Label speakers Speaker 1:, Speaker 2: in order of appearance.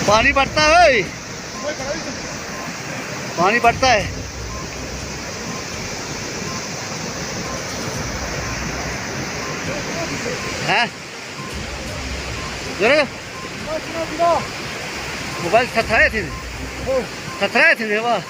Speaker 1: पानी पड़ता है भाई, पानी पड़ता है। हैं मोबाइल थथराए थे वाह।